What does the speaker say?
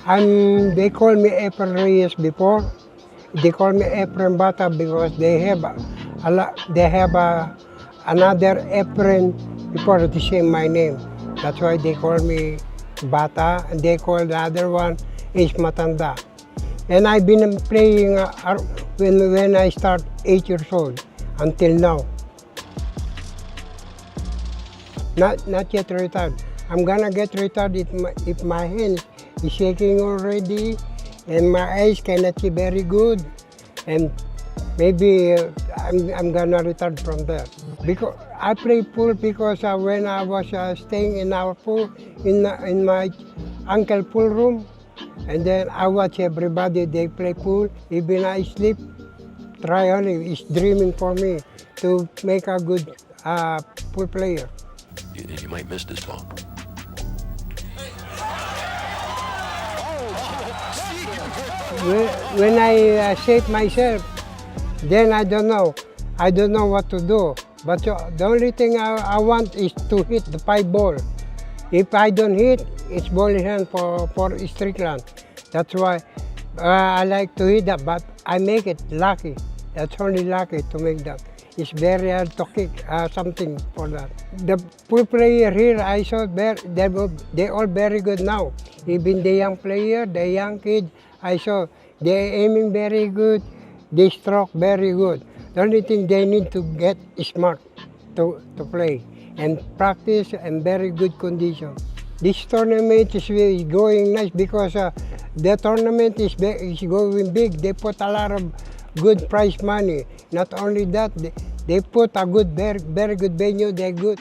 They call me Efren Reyes before. They call me Efren Bata because they have a lot. They have another Efren before the same my name. That's why they call me Bata, and they call the other one is Matanda. And I've been playing when I start 8 years old until now. Not yet retired. I'm gonna get retired if my hand is shaking already and my eyes cannot see very good, and maybe I'm gonna retire from there. Because I play pool because when I was staying in our pool in my uncle pool room, and then I watch everybody they play pool. Even I sleep, try only is dreaming for me to make a good pool player. You might miss this ball. When I shape myself, then I don't know. I don't know what to do. But the only thing I want is to hit the 5 ball. If I don't hit, it's ball in hand for Strickland. That's why I like to hit that, but I make it lucky. That's only lucky to make that. It's very hard to kick something for that. The pool player here, I saw they're all very good now. Even the young player, the young kid, I saw they're aiming very good, they stroke very good. The only thing they need to get smart to play and practice and very good condition. This tournament is going nice because the tournament is going big. They put a lot of good prize money. Not only that, they put a good, very good venue. They're good.